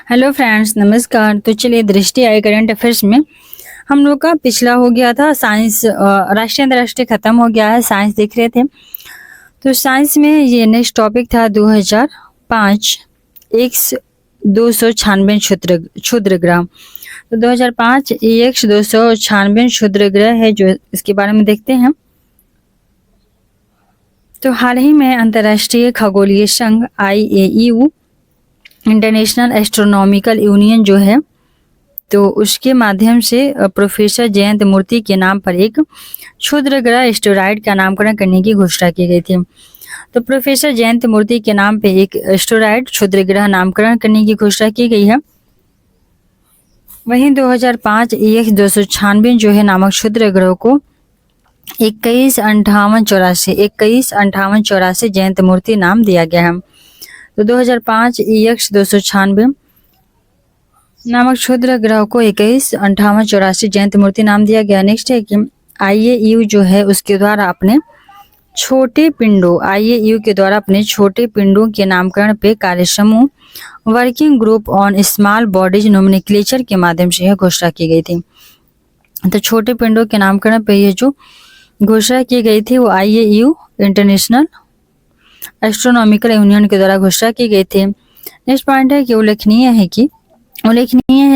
Hello friends, नमस्कार। तो चलिए दृष्टि आई करंट अफेयर्स में हम लोग का पिछला हो गया था साइंस, राष्ट्रीय अंतर्राष्ट्रीय खत्म हो गया है, साइंस देख रहे थे। तो साइंस में ये नेक्स्ट टॉपिक था 2005 एक्स 296 क्षुद्र ग्रह। तो 2005 एक्स 296 क्षुद्र ग्रह है, जो इसके बारे में देखते हैं। तो हाल ही में अंतर्राष्ट्रीय खगोलीय संघ IAEU इंटरनेशनल एस्ट्रोनॉमिकल यूनियन जो है, तो उसके माध्यम से प्रोफेसर जयंत मूर्ति के नाम पर एक क्षुद्र ग्रह एस्टेरॉयड का नामकरण करने की घोषणा की गई थी। तो प्रोफेसर जयंत मूर्ति के नाम पे एक एस्टेरॉयड क्षुद्र ग्रह नामकरण करने की घोषणा की गई है। वहीं 2005 EX 296 जो है नामक क्षुद्र ग्रह को 215884 जयंत मूर्ति नाम दिया गया है। तो 2005 EX 296 नामक क्षुद्र ग्रह को 215884 जयंत मूर्ति नाम दिया गया। नेक्स्ट है कि IAEU जो है उसके द्वारा अपने छोटे पिंडों के नामकरण पे कार्य समूह working group on small bodies nomenclature के माध्यम से यह घोषणा की गई थी। तो छोटे पिंडों के नामकरण पे यह जो घोषणा की गई थी वो IAEU इंटरनेशनल एस्ट्रोनॉमिकल यूनियन के द्वारा घोषणा की गई थी। नेक्स्ट पॉइंट है कि उल्लेखनीय है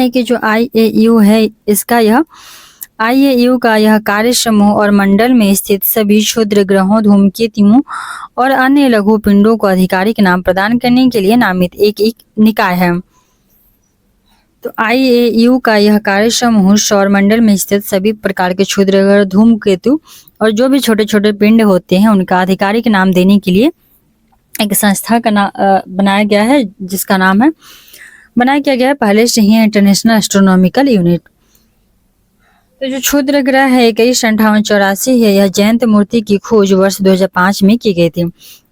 कि जो IAEU है इसका यह IAEU का यह कार्य समूह और मंडल में स्थित सभी क्षुद्र ग्रहों, धूमकेतुओं और अन्य लघु पिंडों को आधिकारिक नाम प्रदान करने के लिए नामित एक निकाय है। तो IAEU का यह कार्य समूह सौर मंडल में स्थित सभी प्रकार के क्षुद्र ग्रह, धूमकेतु और जो भी छोटे छोटे पिंड होते हैं उनका आधिकारिक नाम देने के लिए एक संस्था का बनाया गया है, जिसका नाम है पहले से ही इंटरनेशनल एस्ट्रोनॉमिकल यूनिट। तो जो क्षुद्र ग्रह है 215884 है, यह जयंत मूर्ति की खोज वर्ष 2005 में की गई थी।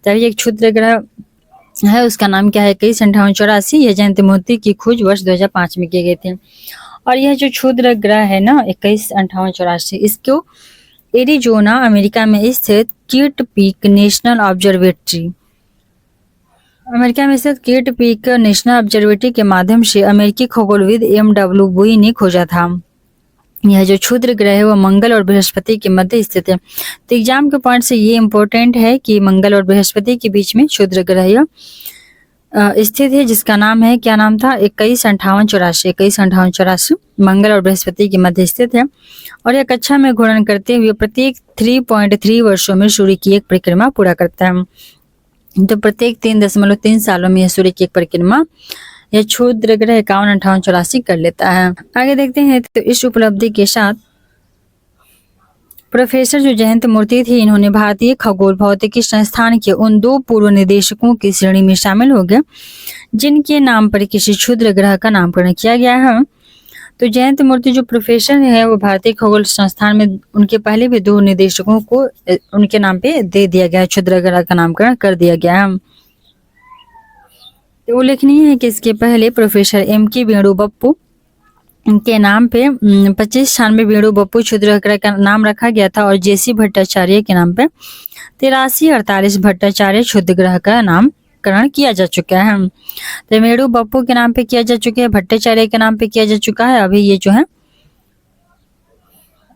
तभी एक क्षुद्र ग्रह है उसका नाम क्या है 215884, यह जयंत मूर्ति की खोज वर्ष 2005 में की गई थी। और यह जो क्षुद्र ग्रह है ना 215884, इसको एरिजोना अमेरिका में स्थित किट पीक नेशनल ऑब्जर्वेटरी के माध्यम से अमेरिकी खगोलविद MW बुई ने खोजा था। यह जो क्षुद्र ग्रह है वो मंगल और बृहस्पति के मध्य स्थित है। तो एग्जाम के पॉइंट से ये इम्पोर्टेंट है कि मंगल और बृहस्पति के बीच में क्षुद्र ग्रह यह स्थित है, जिसका नाम है, क्या नाम था, 215884 मंगल और बृहस्पति के मध्य स्थित है। और यह कक्षा में घूर्णन करते हुए प्रत्येक 3.3 वर्षों में सूर्य की एक परिक्रमा पूरा करता है। तो प्रत्येक 3.3 सालों में यह सूर्य की एक परिक्रमा यह क्षुद्र ग्रह 515884 कर लेता है। आगे देखते हैं। तो इस उपलब्धि के साथ प्रोफेसर जो जयंत मूर्ति थी, इन्होंने भारतीय खगोल भौतिकी संस्थान के उन 2 पूर्व निदेशकों की श्रेणी में शामिल हो गए जिनके नाम पर किसी क्षुद्र ग्रह का नामकरण किया गया है। तो जयंत मूर्ति जो प्रोफेसर है वो भारतीय खगोल संस्थान में उनके पहले भी 2 निदेशकों को उनके नाम पे दे दिया गया, क्षुद्र ग्रह का नामकरण कर दिया गया है। तो उल्लेखनीय है कि इसके पहले प्रोफेसर MK वेणु बप्पू के नाम पे 2596 वेणु बप्पू क्षुद्र ग्रह का नाम रखा गया था और JC भट्टाचार्य के नाम पे 8348 भट्टाचार्य क्षुद्र ग्रह का नामकरण किया जा चुका है। तो वेणु बप्पू के नाम पे किया जा चुका है, भट्टाचार्य के नाम पे किया जा चुका है।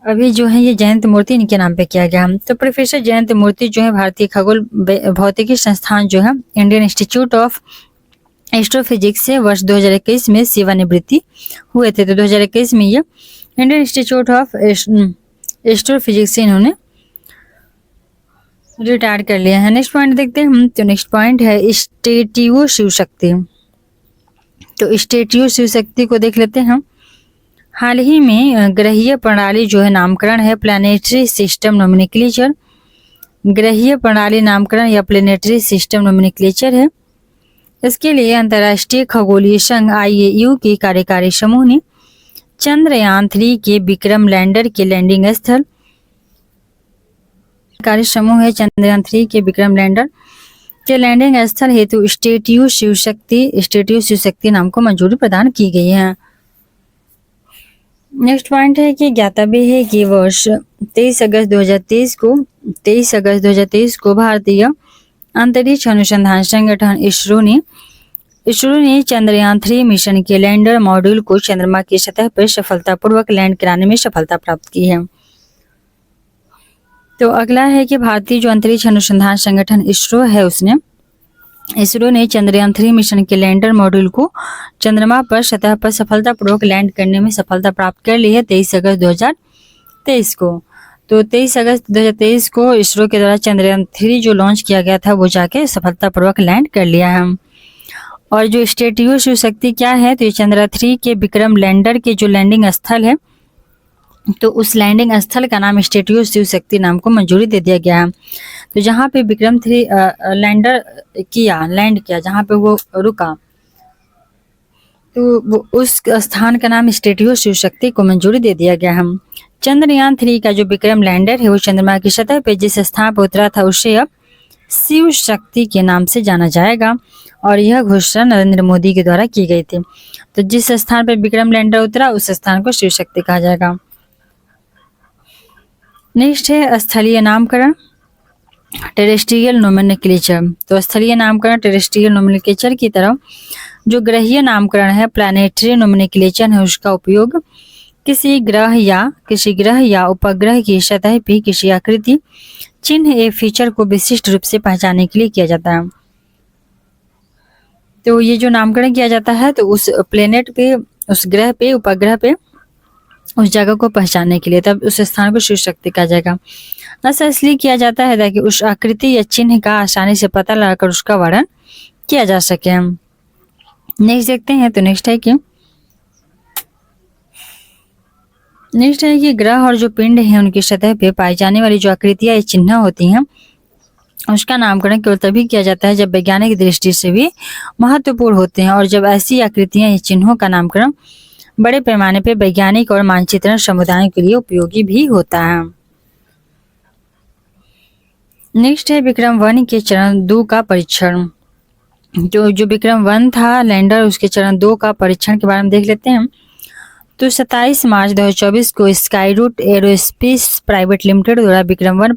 अभी जो है ये जयंत मूर्ति इनके नाम पे किया गया। तो प्रोफेसर जयंत मूर्ति जो है भारतीय खगोल भौतिकी संस्थान जो है इंडियन इंस्टीट्यूट ऑफ एस्ट्रोफिजिक्स से वर्ष 2021 में सेवानिवृत्ति हुए थे। तो 2021 में ये इंडियन इंस्टीट्यूट ऑफ एस्ट्रोफिजिक्स से इन्होंने रिटायर कर लिया है। नेक्स्ट पॉइंट देखते हैं हम। तो नेक्स्ट पॉइंट है स्टेटियो शिव शक्ति। तो स्टेटियो शिव शक्ति को देख लेते हैं। हाल ही में ग्रहीय प्रणाली जो है नामकरण है प्लैनेटरी सिस्टम नोमेनक्लेचर। ग्रहीय प्रणाली नामकरण या प्लैनेटरी सिस्टम नोमेनक्लेचर है। इसके लिए अंतर्राष्ट्रीय खगोलीय संघ IAEU के कार्यकारी समूह ने चंद्रयान 3 के विक्रम लैंडर के लैंडिंग स्थल कार्य समूह है चंद्रयान 3 के विक्रम लैंडर के लैंडिंग स्थल हेतु स्टेटियो शिव शक्ति नाम को मंजूरी प्रदान की गई है। नेक्स्ट पॉइंट है कि ज्ञातव्य है कि वर्ष 23 अगस्त 2023 को भारतीय अंतरिक्ष अनुसंधान संगठन इसरो ने इसरो ने चंद्रयान 3 मिशन के लैंडर मॉड्यूल को चंद्रमा की सतह पर सफलतापूर्वक लैंड कराने में सफलता प्राप्त की है। तो अगला है कि भारतीय जो अंतरिक्ष अनुसंधान संगठन इसरो ने चंद्रयान 3 मिशन के लैंडर मॉड्यूल को चंद्रमा पर सतह पर सफलतापूर्वक लैंड करने में सफलता प्राप्त कर ली है 23 अगस्त 2023 को। तो 23 अगस्त 2023 को इसरो के द्वारा चंद्रयान 3 जो लॉन्च किया गया था वो जाके सफलतापूर्वक लैंड कर लिया है। और जो स्टेटियो शिव शक्ति क्या है, तो ये चंद्रयान 3 के विक्रम लैंडर के जो लैंडिंग स्थल है, तो उस लैंडिंग स्थल का नाम स्टेटियो शिव शक्ति नाम को मंजूरी दे दिया गया है। तो जहाँ पे विक्रम 3 लैंड किया, जहाँ पे वो रुका, तो वो उस स्थान का नाम स्टेटियो शिव शक्ति को मंजूरी दे दिया गया है। चंद्रयान 3 का जो विक्रम लैंडर है वो चंद्रमा की सतह पे जिस स्थान पर उतरा था उसे अब शिव शक्ति के नाम से जाना जाएगा। और यह घोषणा नरेंद्र मोदी के द्वारा की गई थी। तो जिस स्थान पर विक्रम लैंडर उतरा उस स्थान को शिव शक्ति कहा जाएगा। नेक्स्ट है स्थलीय नामकरण, टेरेस्ट्रियल नोमेनक्लेचर। तो स्थलीय नामकरण टेरेस्ट्रियल नोमेनक्लेचर की तरह जो ग्रहीय नामकरण है प्लैनेटरी नोमेनक्लेचर है, उसका उपयोग किसी ग्रह या उपग्रह की सतह पर किसी आकृति, चिन्ह या फीचर को विशिष्ट रूप से पहचानने के लिए किया जाता है। तो ये जो नामकरण किया जाता है तो उस प्लेनेट पे, उस ग्रह पे, उपग्रह पे, उस जगह को पहचानने के लिए, तब उस स्थान को शिव शक्ति कहा जाएगा। ऐसा इसलिए किया जाता है ताकि उस आकृति या चिन्ह का आसानी से पता लगाकर उसका वर्णन किया जा सके। नेक्स्ट देखते हैं। तो नेक्स्ट है कि ग्रह और जो पिंड है उनकी सतह पे पाई जाने वाली जो आकृतियां या चिन्ह होती हैं उसका नामकरण केवल तभी किया जाता है जब वैज्ञानिक दृष्टि से भी महत्वपूर्ण होते हैं और जब ऐसी आकृतियां या चिन्हों का नामकरण बड़े पैमाने पर वैज्ञानिक और मानचित्रण समुदायों के लिए उपयोगी भी होता है। नेक्स्ट है विक्रम 1 के चरण 2 का परीक्षण। जो विक्रम 1 था लैंडर, उसके चरण 2 का परीक्षण के बारे में देख लेते हैं। तो 27 मार्च 2024 को स्काईरूट एरोस्पेस प्राइवेट लिमिटेड द्वारा विक्रम 1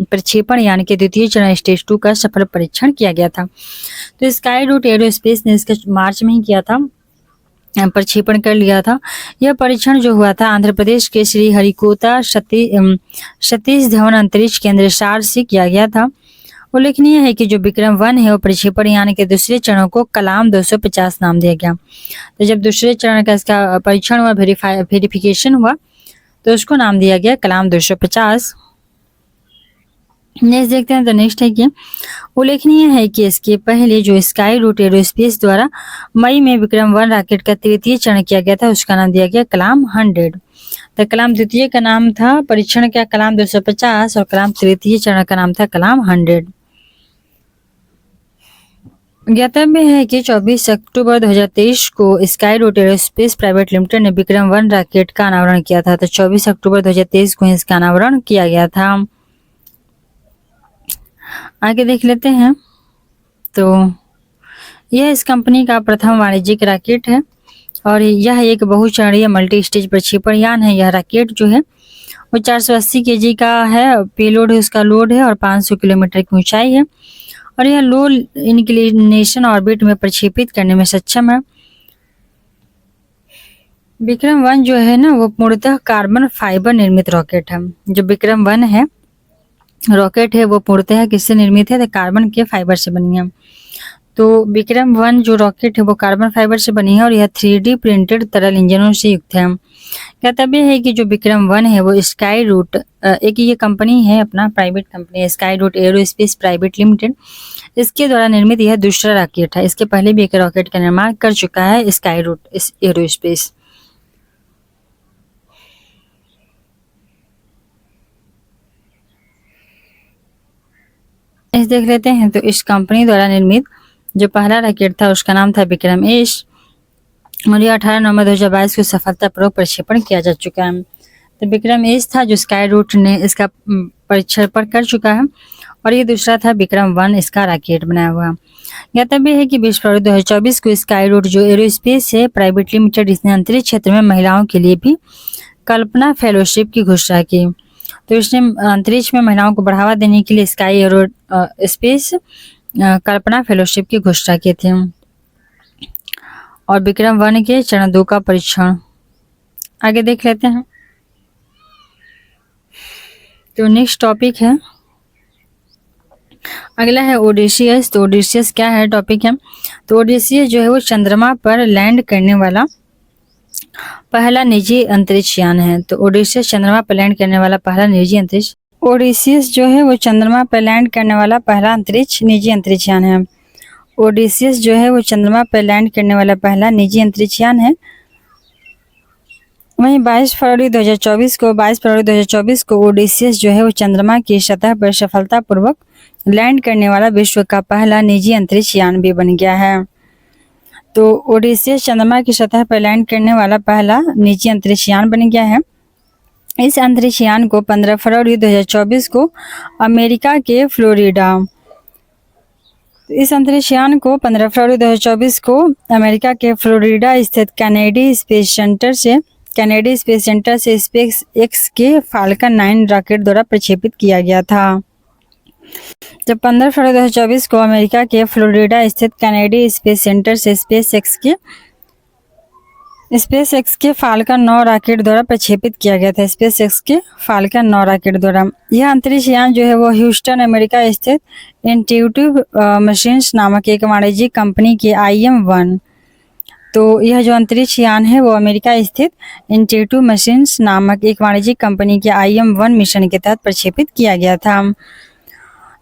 प्रक्षेपण यानी कि द्वितीय चरण स्टेज 2 का सफल परीक्षण किया गया था। तो स्काईरूट एरोस्पेस ने इसका मार्च में ही किया था, प्रक्षेपण कर लिया था। यह परीक्षण जो हुआ था आंध्र प्रदेश के श्री हरिकोटा सतीश धवन अंतरिक्ष केंद्र सार से किया गया था। उल्लेखनीय है कि जो विक्रम 1 है वो प्रक्षेपण यानी कि दूसरे चरण को कलाम 250 नाम दिया गया। तो जब दूसरे चरण का इसका परीक्षण हुआ, वेरिफिकेशन हुआ, तो उसको नाम दिया गया कलाम 250। नेक्स्ट देखते हैं। तो नेक्स्ट है कि उल्लेखनीय है कि इसके पहले जो स्काईरूट एरोस्पेस द्वारा मई में विक्रम 1 रॉकेट का तृतीय चरण किया गया था उसका नाम दिया गया कलाम 100। तो कलाम द्वितीय का नाम था परीक्षण का कलाम 250 और कलाम तृतीय चरण का नाम था कलाम 100। ज्ञातव्य है कि 24 अक्टूबर 2023 को स्काईरूट एरोस्पेस प्राइवेट लिमिटेड ने विक्रम 1 रॉकेट का अनावरण किया था। तो 24 अक्टूबर 2023 को इसका अनावरण किया गया था। आगे देख लेते हैं। तो यह इस कंपनी का प्रथम वाणिज्यिक रॉकेट है और यह एक बहुचरणीय मल्टी स्टेज प्रक्षेपण यान है। यह रॉकेट जो है वो 480 kg का है, पेलोड है, उसका लोड है और 500 किलोमीटर की ऊंचाई है और यह लो इंक्लिनेशन ऑर्बिट में प्रक्षेपित करने में सक्षम है। विक्रम 1 जो है ना वो पूर्णतः कार्बन फाइबर निर्मित रॉकेट है। जो विक्रम 1 है रॉकेट है वो पूर्णतः किससे निर्मित है, तो कार्बन के फाइबर से बनी है। तो विक्रम 1 जो रॉकेट है वो कार्बन फाइबर से बनी है और यह 3D प्रिंटेड तरल इंजनों से युक्त है। ज्ञातव्य है कि जो विक्रम 1 है वो स्काईरूट, एक ये कंपनी है अपना private company Skyroot aerospace private limited, इसके द्वारा निर्मित यह दूसरा रॉकेट है। इसके पहले भी एक रॉकेट का निर्माण कर चुका है स्काईरूट एरोस्पेस। इस देख लेते हैं। तो इस कंपनी द्वारा निर्मित जो पहला रॉकेट था उसका नाम था विक्रम एस और यह 18 नवंबर 2022 को सफलतापूर्वक प्रक्षेपण किया जा चुका है। तो विक्रम एस था जो स्काईरूट ने इसका प्रक्षेपण कर चुका है और ये दूसरा था विक्रम 1 इसका रॉकेट बनाया हुआ। ज्ञातव्य है कि 20 फरवरी 2024 को स्काईरूट जो एरोस्पेस है प्राइवेट लिमिटेड, इसने अंतरिक्ष क्षेत्र में महिलाओं के लिए भी कल्पना फेलोशिप की घोषणा की। तो इसने अंतरिक्ष में महिलाओं को बढ़ावा देने के लिए स्काई एरो स्पेस कल्पना फेलोशिप की घोषणा की थी। और विक्रम-1 के चरण 2 का परीक्षण। आगे देख लेते हैं। तो नेक्स्ट टॉपिक है, अगला है ओडिसियस। तो ओडिसियस क्या है टॉपिक है, तो ओडिसियस जो है वो चंद्रमा पर लैंड करने वाला पहला निजी अंतरिक्ष यान है। तो ओडिसियस चंद्रमा पर लैंड करने वाला पहला निजी अंतरिक्ष, ओडिसियस जो है वो चंद्रमा पर लैंड करने वाला पहला निजी अंतरिक्ष यान है। ओडिसियस जो है वो चंद्रमा पर लैंड करने वाला पहला निजी अंतरिक्ष यान है। वहीं 22 फरवरी 2024 को ओडिसियस जो है वो चंद्रमा की सतह पर सफलतापूर्वक लैंड करने वाला विश्व का पहला निजी अंतरिक्ष यान भी बन गया है। तो ओडिसियस चंद्रमा की सतह पर लैंड करने वाला पहला निजी अंतरिक्ष यान बन गया है। इस अंतरिक्ष यान को 15 फरवरी 2024 को अमेरिका के फ्लोरिडा स्थित केनेडी स्पेस सेंटर से स्पेस एक्स के फाल्कन 9 रॉकेट द्वारा प्रक्षेपित किया गया था। जब 15 फरवरी 2024 को अमेरिका के फ्लोरिडा स्थित केनेडी स्पेस सेंटर से स्पेस एक्स के फाल्कन 9 रॉकेट द्वारा प्रक्षेपित किया गया था। स्पेस एक्स के फाल्कन 9 रॉकेट द्वारा यह अंतरिक्ष यान जो है वो ह्यूस्टन अमेरिका स्थित इंट्यूटिव मशीन्स नामक एक वाणिज्यिक कंपनी के IM-1, तो यह जो अंतरिक्ष यान है वो अमेरिका स्थित इंट्यूटिव मशीन्स नामक एक वाणिज्यिक कंपनी के IM-1 मिशन के तहत प्रक्षेपित किया गया था।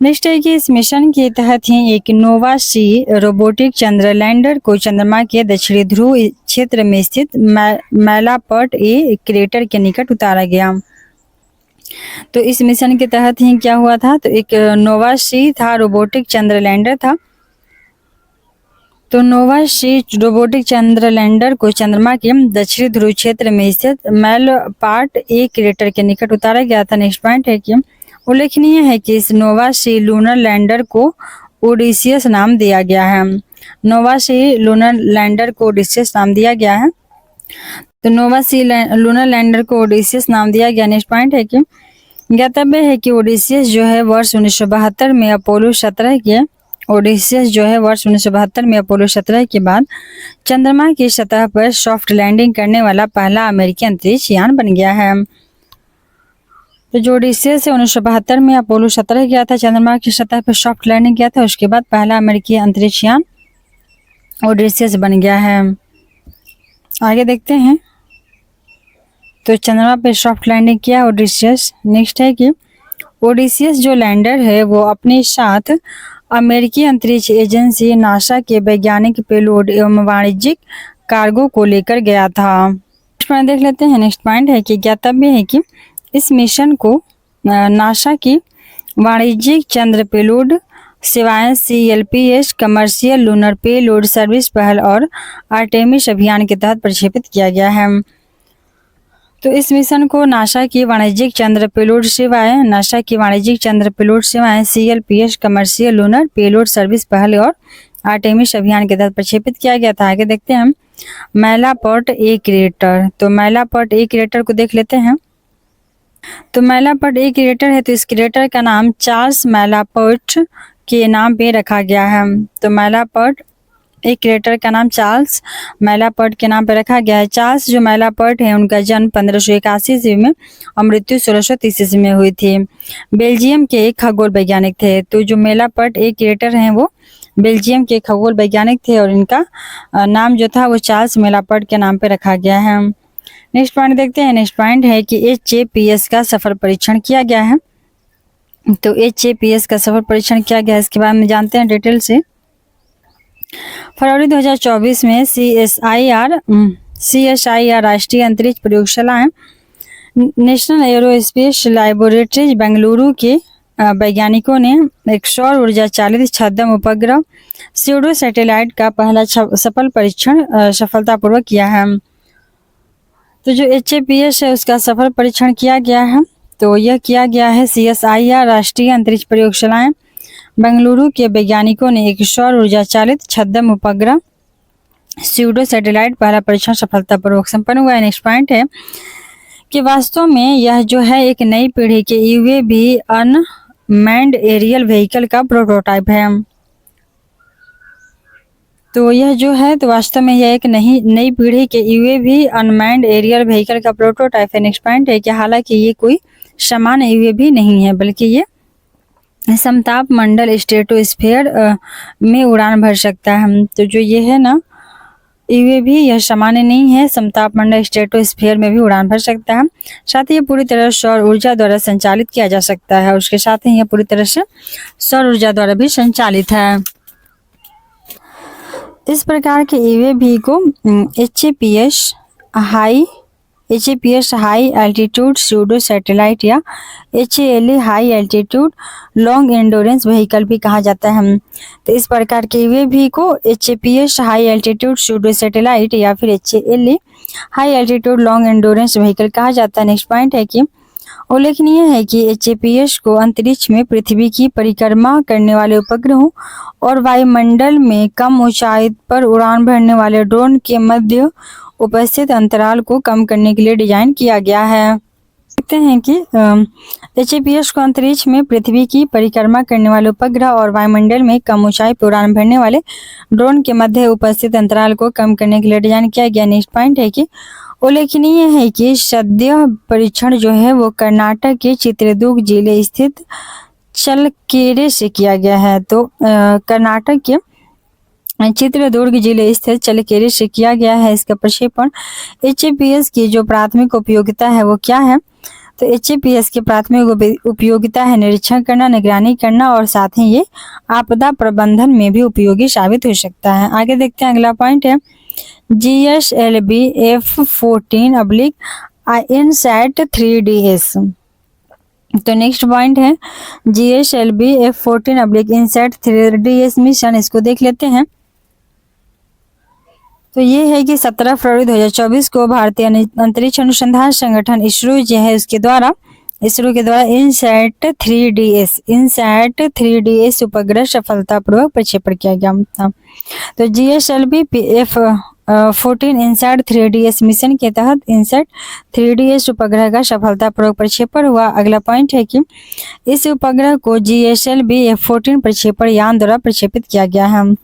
नेक्स्ट है कि इस मिशन के तहत ही एक नोवा सी रोबोटिक चंद्र लैंडर को चंद्रमा के दक्षिणी ध्रुव क्षेत्र में स्थित मैलापर्ट ए क्रेटर के निकट उतारा गया। तो इस मिशन के तहत ही क्या हुआ था, तो एक नोवा सी था, रोबोटिक चंद्र लैंडर था। तो नोवा सी रोबोटिक चंद्र लैंडर को चंद्रमा के दक्षिणी ध्रुव क्षेत्र में स्थित मैलापर्ट ए क्रेटर के निकट उतारा गया था। नेक्स्ट पॉइंट है कि उल्लेखनीय है कि इस नोवा सी लूनर लैंडर को ओडिसियस नाम दिया गया है। नोवा सी लूनर लैंडर को ओडिसियस नाम दिया गया है। तो नोवा सी लूनर लैंडर को ओडिसियस नाम दिया गया। नेक्स्ट पॉइंट है कि ज्ञातव्य है कि ओडिसियस जो है वर्ष 1972 में अपोलो 17 के बाद चंद्रमा की सतह पर सॉफ्ट लैंडिंग करने वाला पहला अमेरिकी अंतरिक्ष यान बन गया है। तो जो ओडिसियस 1972 में अपोलो 17 गया था, चंद्रमा की सतह पर सॉफ्ट लैंडिंग किया था, उसके बाद पहला अमेरिकी अंतरिक्ष यान ओडिसियस बन गया है। आगे देखते हैं। तो चंद्रमा पर सॉफ्ट लैंडिंग किया ओडिसियस। नेक्स्ट है कि ओडिसियस जो लैंडर है वो अपने साथ अमेरिकी अंतरिक्ष एजेंसी नासा के वैज्ञानिक पेलोड एवं वाणिज्यिक कार्गो को लेकर गया था। नेक्स्ट पॉइंट देख लेते हैं। नेक्स्ट पॉइंट है कि ज्ञातव्य है कि इस मिशन को नासा की वाणिज्यिक चंद्र पेलोड सेवाएं CLPS commercial lunar payload service पहल और आर्टेमिस अभियान के तहत प्रक्षेपित किया गया है। तो इस मिशन को नासा की वाणिज्यिक चंद्र पेलोड सेवाएं CLPS commercial lunar payload service पहल और आर्टेमिस अभियान के तहत प्रक्षेपित किया गया था। आगे देखते हैं हम मैलापर्ट ए क्रेटर। तो मैलापर्ट ए क्रेटर को देख लेते हैं। तो मैलापर्ट ए क्रेटर है, तो इस क्रेटर का नाम चार्ल्स मैलापर्ट के नाम पे रखा गया है। तो मैलापर्ट ए क्रेटर का नाम चार्ल्स मैलापर्ट के नाम पे रखा गया है। चार्ल्स जो मैलापर्ट है उनका जन्म 1581 ईस्वी में और मृत्यु 1630 ईस्वी में हुई थी। बेल्जियम के एक खगोल वैज्ञानिक थे। तो जो मैलापर्ट ए क्रेटर हैं वो बेल्जियम के खगोल वैज्ञानिक थे और इनका नाम जो था वो चार्ल्स मैलापर्ट के नाम पे रखा गया है। नेक्स्ट पॉइंट देखते हैं। नेक्स्ट पॉइंट है कि HAPS का सफल परीक्षण किया गया है। तो HAPS का सफल परीक्षण किया गया है, इसके बारे में जानते हैं डिटेल से। फरवरी 2024 में CSIR राष्ट्रीय अंतरिक्ष प्रयोगशाला नेशनल एरोस्पेस लैबोरेटरीज बेंगलुरु के वैज्ञानिकों ने एक सौर ऊर्जा चालित छद्म उपग्रह स्यूडो सैटेलाइट का पहला सफल परीक्षण सफलतापूर्वक किया है। तो जो HAPS है उसका सफल परीक्षण किया गया है। तो यह किया गया है CSIR राष्ट्रीय अंतरिक्ष प्रयोगशालाएं बेंगलुरु के वैज्ञानिकों ने एक सौर ऊर्जा चालित छद्म उपग्रह स्यूडो सैटेलाइट पहला परीक्षण सफलतापूर्वक संपन्न हुआ है। नेक्स्ट पॉइंट है कि वास्तव में यह जो है एक नई पीढ़ी के UAV अनमैन्ड एरियल व्हीकल का प्रोटोटाइप है। तो यह जो है तो वास्तव में यह एक नई पीढ़ी के यूएवी अनमैन्ड एरियल व्हीकल का प्रोटोटाइप है। नेक्स्ट पॉइंट है कि हालांकि ये कोई सामान्य यूएवी नहीं है, बल्कि ये समताप मंडल स्ट्रेटोस्फीयर में उड़ान भर सकता है। तो जो ये है ना यूएवी, यह सामान्य नहीं है, समताप मंडल स्ट्रेटोस्फीयर में भी उड़ान भर सकता है। साथ ही ये पूरी तरह सौर ऊर्जा द्वारा संचालित किया जा सकता है, और उसके साथ ही यह पूरी तरह से सौर ऊर्जा द्वारा भी संचालित है। इस प्रकार के यूएवी को HAPS high altitude pseudo satellite या HALE high altitude long endurance vehicle भी कहा जाता है। तो इस प्रकार के यूएवी को HAPS high altitude pseudo satellite या फिर HALE high altitude long endurance vehicle कहा जाता है। नेक्स्ट पॉइंट है कि उल्लेखनीय है कि HAPS को अंतरिक्ष में पृथ्वी की परिक्रमा करने वाले उपग्रहों और वायुमंडल में कम ऊंचाई पर उड़ान भरने वाले ड्रोन के मध्य उपस्थित अंतराल को कम करने के लिए डिजाइन किया गया है। देखते हैं कि HAPS को अंतरिक्ष में पृथ्वी की परिक्रमा करने वाले उपग्रह और वायुमंडल में कम ऊंचाई पर उड़ान भरने वाले ड्रोन के मध्य उपस्थित अंतराल को कम करने के लिए डिजाइन किया गया। नेक्स्ट पॉइंट है कि उल्लेखनीय है कि सद्य परीक्षण जो है वो कर्नाटक के चित्रदुर्ग जिले स्थित चलकेरे से किया गया है। तो कर्नाटक के चित्रदुर्ग जिले स्थित चलकेरे से किया गया है इसका प्रक्षेपण। HAPS की जो प्राथमिक उपयोगिता है वो क्या है? तो HAPS की प्राथमिक उपयोगिता है निरीक्षण करना, निगरानी करना, और साथ ही ये आपदा प्रबंधन में भी उपयोगी साबित हो सकता है। आगे देखते हैं, अगला पॉइंट है GSLV F14 INSAT 3DS। तो नेक्स्ट पॉइंट है GSLV F14 INSAT 3DS mission, इसको देख लेते हैं। तो ये है कि 17 फरवरी 2024 को भारतीय अंतरिक्ष अनुसंधान संगठन इसरो जो है इसरो के द्वारा INSAT 3DS उपग्रह सफलतापूर्वक प्रक्षेपण किया गया था। तो GSLV F14 INSAT 3DS mission के तहत INSAT 3DS उपग्रह का सफलतापूर्वक प्रक्षेपण हुआ। अगला पॉइंट है कि इस उपग्रह को GSLV F14 प्रक्षेपण यान द्वारा प्रक्षेपित किया गया है।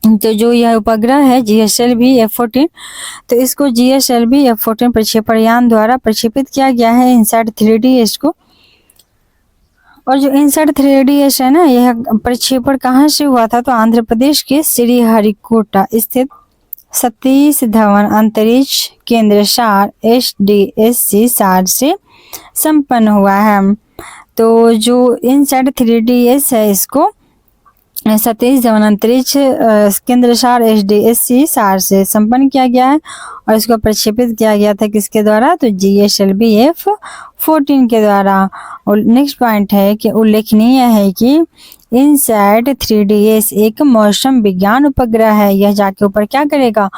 तो जो यह उपग्रह है GSLV F14, तो इसको GSLV F14 प्रक्षेपण यान द्वारा प्रक्षेपित किया गया है INSAT 3DS को। और जो INSAT 3DS है ना, यह प्रक्षेपण कहाँ से हुआ था? तो आंध्र प्रदेश के श्रीहरिकोटा स्थित सतीश धवन अंतरिक्ष केंद्र सार SDSC सार से संपन्न हुआ है। तो जो INSAT 3DS है इसको सतीश धवन अंतरिक्ष केंद्र सार SDSC सार से संपन्न किया गया है, और इसको प्रक्षेपित किया गया था किसके द्वारा? तो GSLV F14 के द्वारा। और नेक्स्ट पॉइंट है कि उल्लेखनीय है कि INSAT 3DS एक मौसम विज्ञान उपग्रह है। यह जाके ऊपर क्या करेगा?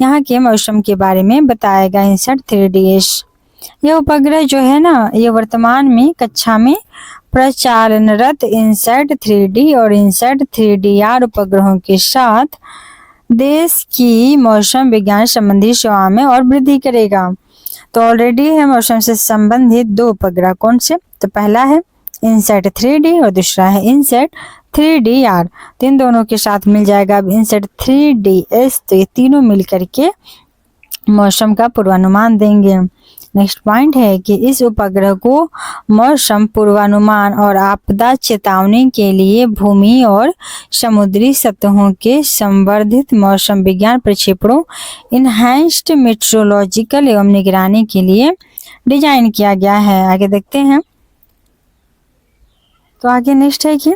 यहाँ के मौसम के बारे में बताएगा INSAT 3DS। यह उपग्रह जो है ना, ये वर्तमान में कक्षा में प्रचालनरत INSAT 3D और INSAT 3DR उपग्रहों के साथ देश की मौसम विज्ञान संबंधी सेवाओं में और वृद्धि करेगा। तो ऑलरेडी है मौसम से संबंधित 2 उपग्रह, कौन से? तो पहला है INSAT 3D और दूसरा है INSAT 3DR। तो इन दोनों के साथ मिल जाएगा अब INSAT 3DS। तो ये तीनों मिलकर के मौसम का पूर्वानुमान देंगे। नेक्स्ट पॉइंट है कि इस उपग्रह को मौसम पूर्वानुमान और आपदा चेतावनी के लिए भूमि और समुद्री सतहों के संवर्धित मौसम विज्ञान प्रक्षेपणों इनहैंस्ड मेट्रोलॉजिकल एवं निगरानी के लिए डिजाइन किया गया है। आगे देखते हैं। तो आगे नेक्स्ट है कि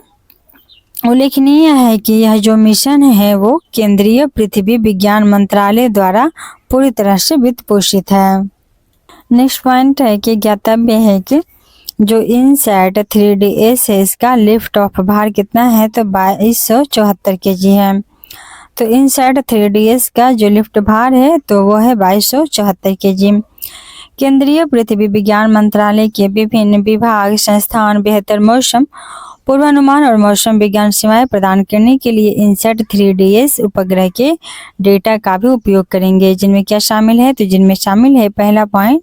उल्लेखनीय है कि यह जो मिशन है वो केंद्रीय पृथ्वी विज्ञान मंत्रालय द्वारा पूरी तरह से वित्त पोषित है। नेक्स्ट पॉइंट है कि ज्ञातव्य है कि जो INSAT 3DS है इसका लिफ्ट ऑफ भार कितना है? तो 2274 kg है। तो INSAT 3DS का जो लिफ्ट भार है तो वो है 2274 kg। केंद्रीय पृथ्वी विज्ञान मंत्रालय के विभिन्न विभाग संस्थान बेहतर मौसम पूर्वानुमान और मौसम विज्ञान सेवाएं प्रदान करने के लिए INSAT 3DS उपग्रह के डेटा का भी उपयोग करेंगे। जिनमें क्या शामिल है? तो जिनमें शामिल है, पहला पॉइंट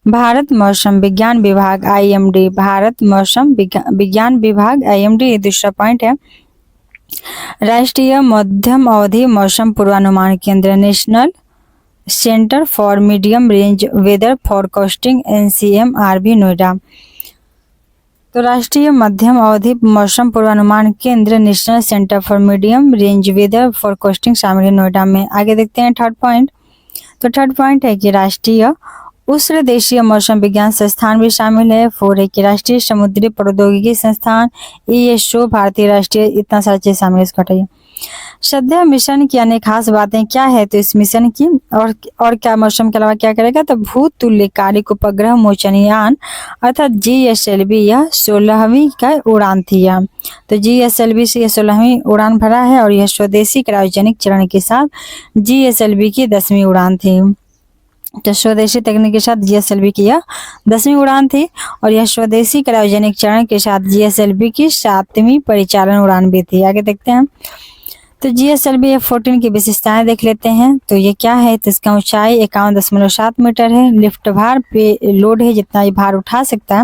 भारत मौसम विज्ञान विभाग IMD, भारत मौसम विज्ञान विभाग IMD। दूसरा पॉइंट है राष्ट्रीय मध्यम अवधि मौसम पूर्वानुमान केंद्र national centre for medium range weather forecasting NCMRB Noida. तो राष्ट्रीय मध्यम अवधि मौसम पूर्वानुमान केंद्र national centre for medium range weather forecasting शामिल है नोएडा में। आगे देखते हैं थर्ड पॉइंट। तो थर्ड पॉइंट है कि राष्ट्रीय उष्ण देशीय मौसम विज्ञान संस्थान भी शामिल है। 4 है कि राष्ट्रीय समुद्री प्रौद्योगिकी संस्थान ESO भारतीय राष्ट्रीय, इतना सारा चीज शामिल है, इसको हटाइए। श्रद्धा मिशन की अन्य खास बातें क्या है, तो इस मिशन की और क्या मौसम के अलावा क्या करेगा, तो भूतुल्यकालिक उपग्रह मोचनयान अर्थात GSLV, यह 16वीं का उड़ान थी यह। तो GSLV से यह 16वीं उड़ान भरा है और यह स्वदेशी क्रायोजेनिक चरण के साथ GSLV की 10वीं उड़ान थी। तो स्वदेशी तकनीक के साथ GSLV की यह 10वीं उड़ान थी और यह स्वदेशी क्रायोजेनिक चरण के साथ GSLV की 7वीं परिचालन उड़ान भी थी। आगे देखते हैं। तो GSLV F-14 की विशेषताएं देख लेते हैं। तो ये क्या है, तो इसका ऊंचाई 51.7 मीटर है। लिफ्ट भार पे लोड है, जितना ये भार उठा सकता है।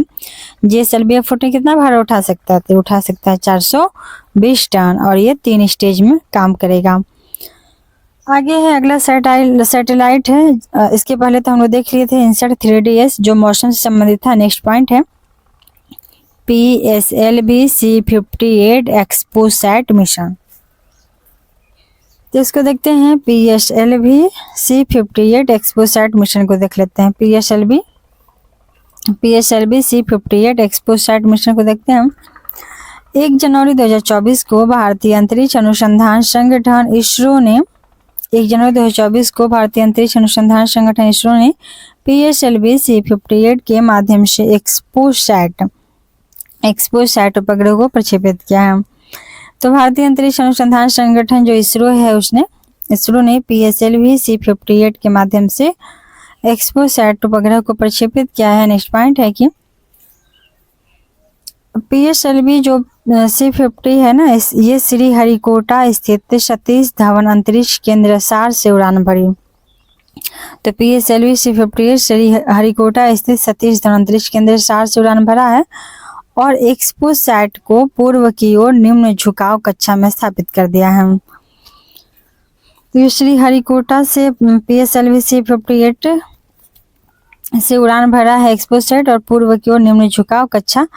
GSLV F-14 कितना भार उठा सकता है, तो उठा सकता है 420 टन और ये 3 स्टेज में काम करेगा। आगे है अगला सैटेलाइट है। इसके पहले तो हम लोग देख लिए थे INSAT 3DS जो मौसम से संबंधित था। नेक्स्ट पॉइंट है PSLV C58 एक्सपोसैट मिशन। तो इसको देखते हैं PSLV C58 एक्सपोसैट मिशन को देख लेते हैं। PSLV C58 एक्सपोसैट मिशन को देखते हैं हम। 1 जनवरी 2024 को भारतीय अंतरिक्ष अनुसंधान संगठन इसरो ने 1 जनवरी 2024 को भारतीय अंतरिक्ष अनुसंधान संगठन इसरो ने PSLV C58 के माध्यम से एक्सपोसैट उपग्रह को प्रक्षेपित किया है। तो भारतीय अंतरिक्ष अनुसंधान संगठन जो इसरो है इसरो ने PSLV C58 के माध्यम से एक्सपोसैट उपग्रह को प्रक्षेपित किया है। नेक्स्ट पॉइंट है कि PSLV जो C50 है ना, ये श्रीहरिकोटा स्थित सतीश धवन अंतरिक्ष केंद्र सार से उड़ान भरी। तो PSLV C58 श्रीहरिकोटा स्थित सतीश धवन अंतरिक्ष केंद्र सार से उड़ान भरा है और एक्सपोसैट को पूर्व की ओर निम्न झुकाव कक्षा में स्थापित कर दिया है। तो श्रीहरिकोटा से PSLV C58 से उड़ान भरा है एक्सपोसैट और पूर्व की ओर निम्न झुकाव कक्षा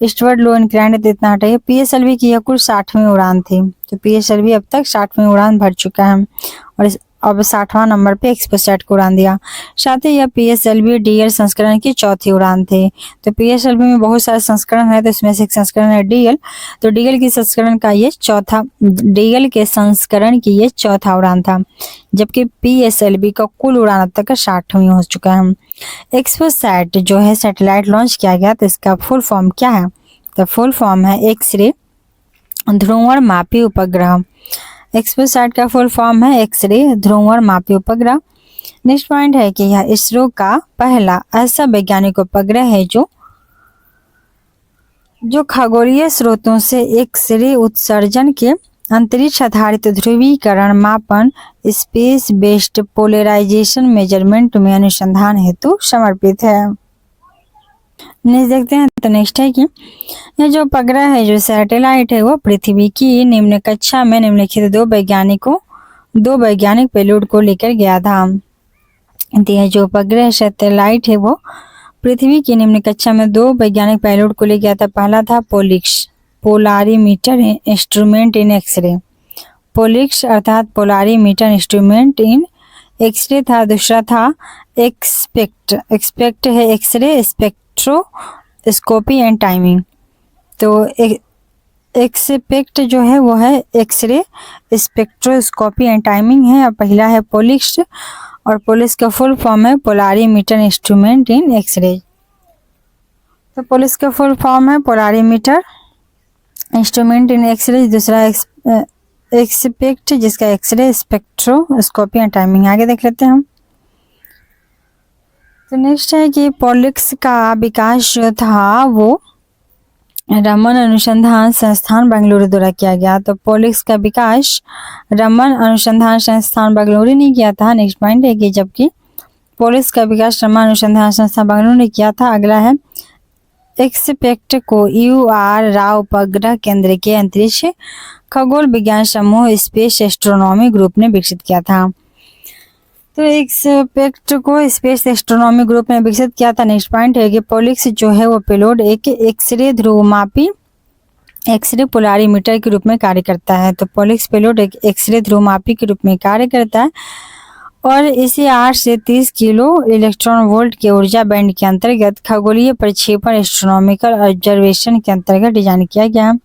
ईस्टवर्ड लो इंक्लाइंड, इतना हटाइए। PSLV की यह कुल 60वीं उड़ान थी। तो PSLV अब तक 60वीं उड़ान भर चुका है और अब 60वां नंबर पे एक्सपोसैट को उड़ान दिया। साथ ही यह PSLV DL संस्करण की 4थी उड़ान थी। तो PSLV में बहुत सारे संस्करण है, तो इसमें से एक संस्करण है DL। तो DL के संस्करण की ये चौथा उड़ान था, जबकि PSLV का कुल उड़ान अब तक 60वीं हो चुका है। एक्सपोसैट जो है सैटेलाइट लॉन्च किया गया, तो इसका फुल फॉर्म क्या है, तो फुल फॉर्म है एक्सरे ध्रुवण मापी उपग्रह। एक्सपोसैट का फुल फॉर्म है एक्सरे ध्रुवण मापी उपग्रह। नेक्स्ट पॉइंट है कि यह इसरो का पहला ऐसा वैज्ञानिक उपग्रह है जो खगोलीय स्रोतों से एक्सरे उत्सर्जन के अंतरिक्ष आधारित ध्रुवीकरण मापन स्पेस बेस्ड पोलराइजेशन मेजरमेंट में अनुसंधान हेतु समर्पित है। नेक्स्ट देखते हैं। तो नेक्स्ट है कि यह जो उपग्रह है, जो सैटेलाइट है, वो पृथ्वी की निम्न कक्षा में निम्नलिखित दो वैज्ञानिक पेलोड को लेकर गया था। यह जो उपग्रह सैटेलाइट है वो पृथ्वी की निम्न कक्षा में 2 वैज्ञानिक पेलोड को ले गया था। पहला था पोलारीमीटर इंस्ट्रूमेंट इन एक्सरे, पोलिक्स अर्थात पोलारीमीटर इंस्ट्रूमेंट इन एक्सरे था। दूसरा था एक्सपेक्ट है एक्सरे स्पेक्ट्रोस्कोपी एंड टाइमिंग। तो एक्सपेक्ट जो है वो है एक्सरे स्पेक्ट्रोस्कोपी एंड टाइमिंग है, और पहला है पोलिक्स, और पोलिक्स का फुल फॉर्म है पोलारीमीटर इंस्ट्रूमेंट इन एक्सरे। तो पोलिक्स का फुल फॉर्म है पोलारीमीटर इंस्ट्रूमेंट इन एक्सरे। दूसरा एक्सपेक्ट जिसका एक्सरे स्पेक्ट्रोस्कोपी एंड टाइमिंग। आगे देख लेते हैं हम। तो नेक्स्ट है कि पोलिक्स का विकास जो था वो रमन अनुसंधान संस्थान बेंगलुरु द्वारा किया गया। तो पोलिक्स का विकास रमन अनुसंधान संस्थान बेंगलुरु ने किया था। नेक्स्ट पॉइंट है कि जबकि पोलिक्स का विकास रमन अनुसंधान संस्थान बेंगलुरु ने किया था। अगला है एक्सपेक्ट को UR राव उपग्रह केंद्र के अंतरिक्ष खगोल विज्ञान समूह स्पेस एस्ट्रोनॉमी ग्रुप ने विकसित किया था। तो एक्सपेक्ट को स्पेस एस्ट्रोनॉमी ग्रुप ने विकसित किया था। नेक्स्ट पॉइंट है कि पोलिक्स जो है वो पेलोड एक एक्सरे ध्रुवमापी एक्सरे पोलारीमीटर के रूप में कार्य करता है। तो पोलिक्स पेलोड एक एक्सरे ध्रुवमापी के रूप में कार्य करता है और इसे 8 से 30 किलो इलेक्ट्रॉन वोल्ट के ऊर्जा बैंड के अंतर्गत खगोलीय प्रक्षेपण एस्ट्रोनॉमिकल ऑब्जर्वेशन के अंतर्गत डिजाइन किया गया है।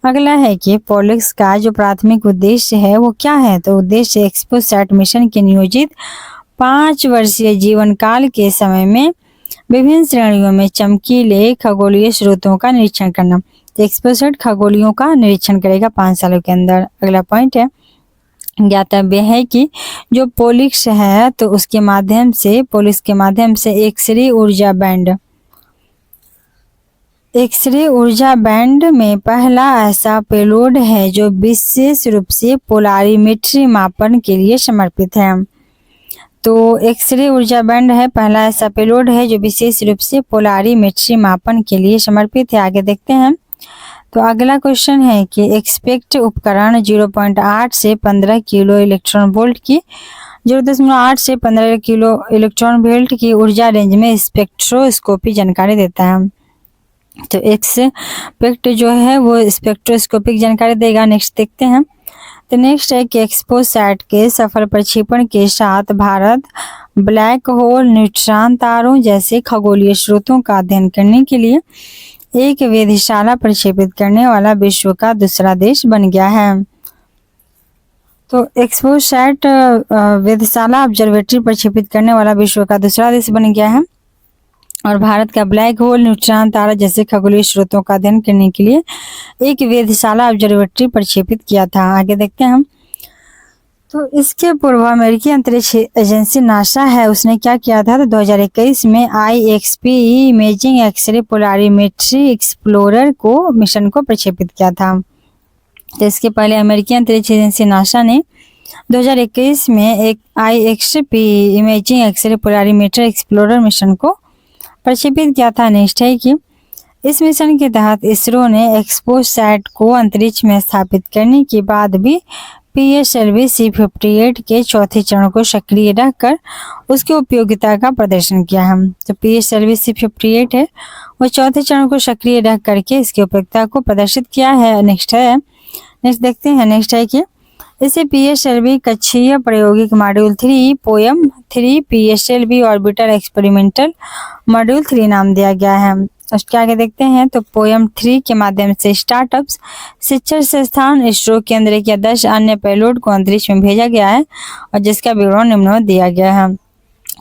अगला है कि पोलिक्स का जो प्राथमिक उद्देश्य है वो क्या है। तो उद्देश्य एक्सपोसैट मिशन के नियोजित 5 वर्षीय जीवन काल के समय में विभिन्न श्रेणियों में चमकीले खगोलीय स्रोतों का निरीक्षण करना। तो एक्सपोसैट खगोलियों का निरीक्षण करेगा 5 सालों के अंदर। अगला पॉइंट है, ज्ञातव्य है कि जो पोलिक्स है तो उसके माध्यम से पोलिक्स के माध्यम से एक्सरे ऊर्जा बैंड में पहला ऐसा पेलोड है जो विशेष रूप से पोलारीमेट्री मापन के लिए समर्पित है। तो एक्सरे ऊर्जा बैंड है पहला ऐसा पेलोड है जो विशेष रूप से पोलारीमेट्री मापन के लिए समर्पित है। आगे देखते हैं। तो अगला क्वेश्चन है कि एक्सपेक्ट उपकरण 0.8 से 15 किलो इलेक्ट्रॉन वोल्ट की 0.8 से 15 किलो इलेक्ट्रॉन वोल्ट की ऊर्जा रेंज में स्पेक्ट्रोस्कोपी जानकारी देता है। तो एक्सपेक्ट जो है वो स्पेक्ट्रोस्कोपिक जानकारी देगा। नेक्स्ट देखते हैं। तो नेक्स्ट है कि एक्सपोसैट के सफल प्रक्षेपण के साथ भारत ब्लैक होल, न्यूट्रॉन तारों जैसे खगोलीय स्रोतों का अध्ययन करने के लिए एक वेधशाला प्रक्षेपित करने वाला विश्व का दूसरा देश बन गया है। तो एक्सपोसैट वेधशाला ऑब्जर्वेटरी प्रक्षेपित करने वाला विश्व का दूसरा देश बन गया है और भारत का ब्लैक होल, न्यूट्रॉन तारा जैसे खगोलीय स्रोतों का अध्ययन करने के लिए एक वेधशाला ऑब्जर्वेटरी प्रक्षेपित किया था। आगे देखते हैं हम। तो इसके पूर्व अमेरिकी अंतरिक्ष एजेंसी नासा है उसने क्या किया था। तो 2021 में IXP imaging x ray polarimetry explorer को मिशन को प्रक्षेपित किया था। तो इसके पहले अमेरिकी अंतरिक्ष एजेंसी नासा ने 2021 में एक IXP imaging x ray polarimetry explorer mission को प्रक्षेपित किया था। नेक्स्ट है कि इस मिशन के तहत इसरो ने एक्सपोसैट को अंतरिक्ष में स्थापित करने के बाद भी PSLV C58 के चौथे चरण को सक्रिय रखकर उसकी उपयोगिता का प्रदर्शन किया है। तो PSLV C58 है वो चौथे चरण को सक्रिय रख करके इसकी उपयोगिता को प्रदर्शित किया है। नेक्स्ट देखते हैं। नेक्स्ट है कि इसे PSLV कक्षीय प्रायोगिक module 3 poem 3 PSLV orbiter experimental module 3 नाम दिया गया है। उसके आगे देखते हैं। तो पोयम 3 के माध्यम से स्टार्टअप्स, शिक्षण संस्थान, इसरो केंद्र के 10 अन्य पेलोड को अंतरिक्ष में भेजा गया है और जिसका विवरण निम्नवत दिया गया है।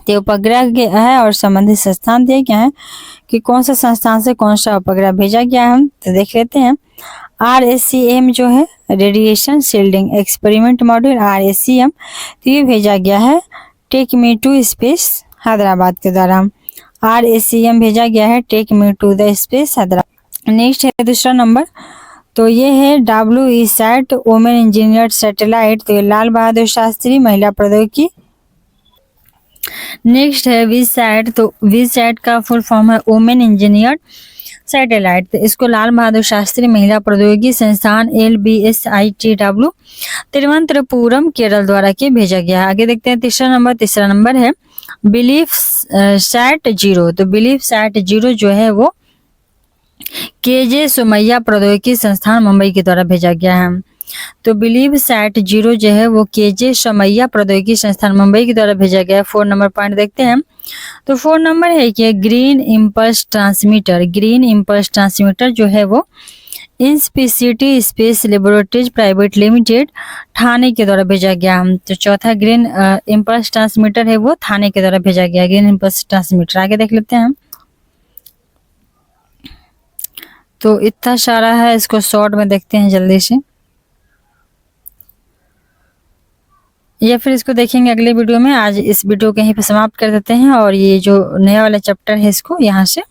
तो उपग्रह है और संबंधित संस्थान दिए गए हैं कि कौन सा संस्थान से कौन सा उपग्रह भेजा गया है। तो देख लेते हैं। RACM जो है radiation shielding experiment module RACM, तो ये भेजा गया है take me to space Hyderabad के द्वारा। RACM भेजा गया है take me to the space Hyderabad. Next है दूसरा नंबर। तो ये है WESAT वुमेन इंजीनियर सैटेलाइट। तो ये लाल बहादुर शास्त्री महिला प्रौद्योगिकी। नेक्स्ट है VSAT। तो VSAT का फुल फॉर्म है वुमेन इंजीनियर सैटेलाइट। तो इसको लाल बहादुर शास्त्री महिला प्रौद्योगिकी संस्थान LBSITW तिरुवनंतपुरम केरल द्वारा के भेजा गया है। आगे देखते हैं तीसरा नंबर है बिलीफ सैट 0। तो बिलीफ सैट 0 जो है वो KJ सोमैया प्रौद्योगिकी संस्थान मुंबई के द्वारा भेजा गया है। तो बिलीव सैट 0 जो है वो KJ सोमैया प्रौद्योगिकी संस्थान मुंबई के द्वारा भेजा गया है। 4 नंबर पॉइंट देखते हैं। तो 4 नंबर है कि ग्रीन इम्पल्स ट्रांसमीटर जो है वो Inspecity space laboratories private limited Thane के द्वारा भेजा गया। तो चौथा ग्रीन इम्पल्स ट्रांसमीटर है वो ठाणे के द्वारा भेजा गया ग्रीन इम्पल्स ट्रांसमीटर। आगे देख लेते हैं। तो इतना सारा है, इसको शॉर्ट में देखते हैं जल्दी से या फिर इसको देखेंगे अगले वीडियो में। आज इस वीडियो को यहीं पे समाप्त कर देते हैं और ये जो नया वाला चैप्टर है इसको यहाँ से,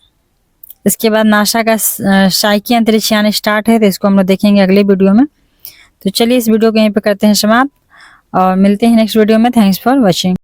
इसके बाद नासा का शायकी अंतरिक्ष यान स्टार्ट है तो इसको हम लोग देखेंगे अगले वीडियो में। तो चलिए इस वीडियो को यहीं पे करते हैं समाप्त और मिलते हैं नेक्स्ट वीडियो में। Thanks for watching.